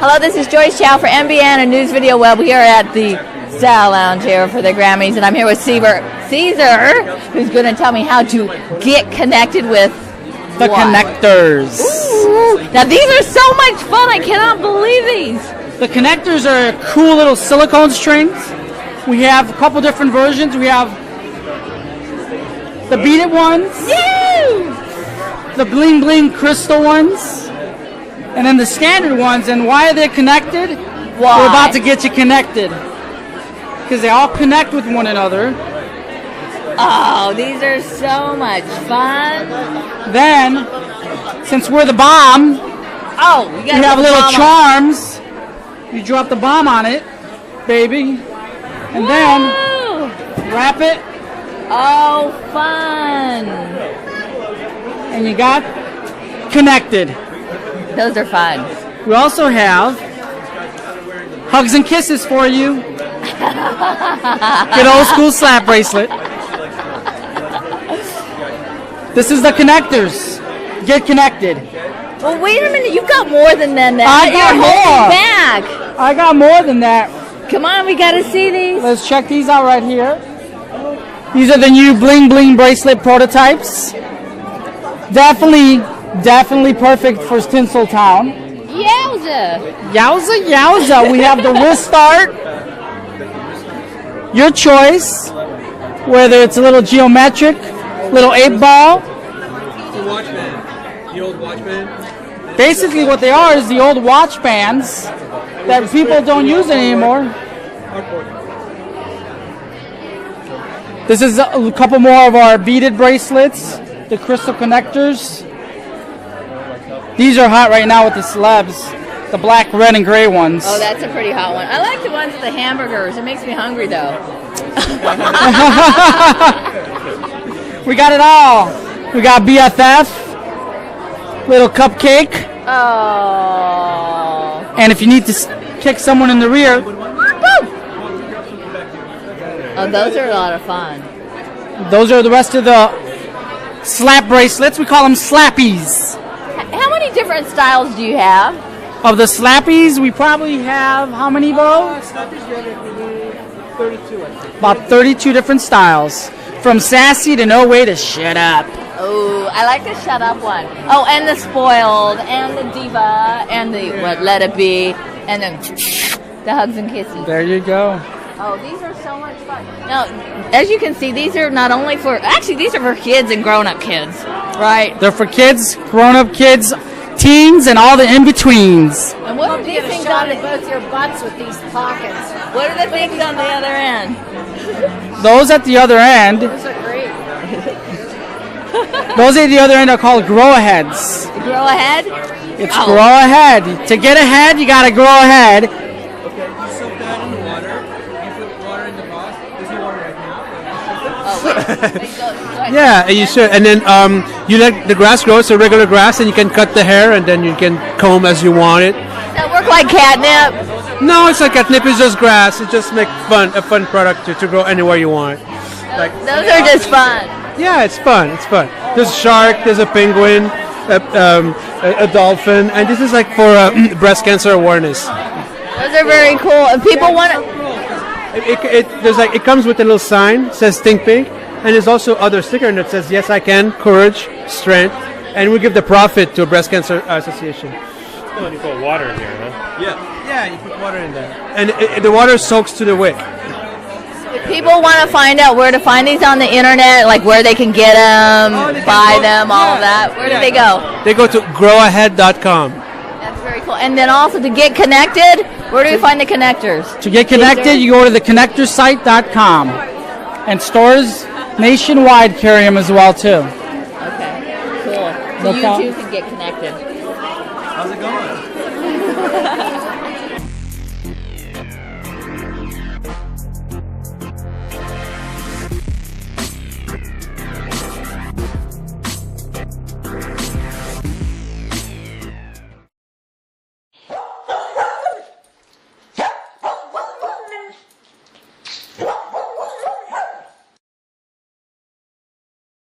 Hello, this is Joyce Chow for MBN and News Video Web. We are at the Style Lounge here for the Grammys, and I'm here with Caesar, who's going to tell me how to get connected with the connectors. Ooh. Now, these are so much fun. I cannot believe these. The connectors are cool little silicone strings. We have a couple different versions. We have the beaded ones, the bling bling crystal ones, and then the standard ones. And why are they connected? Why? We're about to get you connected because they all connect with one another. Oh, these are so much fun. Then, since we're the bomb, we have little charms. You drop the bomb on it, baby, and then wrap it. Oh, fun. And you got connected. Those are fun. We also have hugs and kisses for you. Good old school slap bracelet. This is the connectors. Get connected. Well, wait a minute. You've got more than that. I got more. Back. I got more than that. Come on, we got to see these. Let's check these out right here. These are the new bling bling bracelet prototypes. Definitely perfect for Tinseltown. Yowza. Yowza, yowza. We have the wrist start. Your choice. Whether it's a little geometric, little 8-ball. It's a watch band. The old watch band. Basically what they are is the old watch bands that people don't use anymore. This is a couple more of our beaded bracelets, the crystal connectors. These are hot right now with the celebs, the black, red, and gray ones. Oh, that's a pretty hot one. I like the ones with the hamburgers. It makes me hungry, though. We got it all. We got BFF, little cupcake. Oh. And if you need to kick someone in the rear. Oh, those are a lot of fun. Those are the rest of the slap bracelets. We call them slappies. How many different styles do you have? Of the slappies, we probably have how many, Bo? 32, I think. About 32 different styles. From sassy to no way to shut up. Oh, I like the shut up one. Oh, and the spoiled, and the diva, and the let it be, and then the hugs and kisses. There you go. Oh, these are so much fun. Now, as you can see, these are not only for, actually, these are for kids and grown-up kids, right? They're for kids, grown-up kids, teens, and all the in-betweens. And what are these things on both your butts with these pockets? What are the things on the other end? Those at the other end. Those are great. Those at the other end are called grow-aheads. Grow ahead? It's grow ahead. To get ahead, you gotta grow ahead. Okay, you soak that in the water. You put water in the box. There's no water right now. Yeah, you should. And then you let the grass grow. It's a regular grass, and you can cut the hair, and then you can comb as you want it. Does that work like catnip? No, it's like catnip. It's just grass. It just makes a fun product to grow anywhere you want. Like Those are just fun. yeah, it's fun. It's fun. There's a shark. There's a penguin, a dolphin, and this is like for breast cancer awareness. Those are very cool. If people want to... It comes with a little sign says Think Pink, and there's also other sticker that says Yes I Can, Courage, Strength, and we give the profit to a breast cancer association. Oh, and you put water in here, huh? Yeah, you put water in there, and the water soaks to the wick. If people want to find out where to find these on the internet, like where they can get them, buy them, all of that, where do they go? They go to growahead.com. That's very cool. And then also to get connected, where do we find the connectors? To get connected, you go to theconnectorsite.com. And stores nationwide carry them as well, too. Okay, cool. So No you problem. too can get connected. How's it going?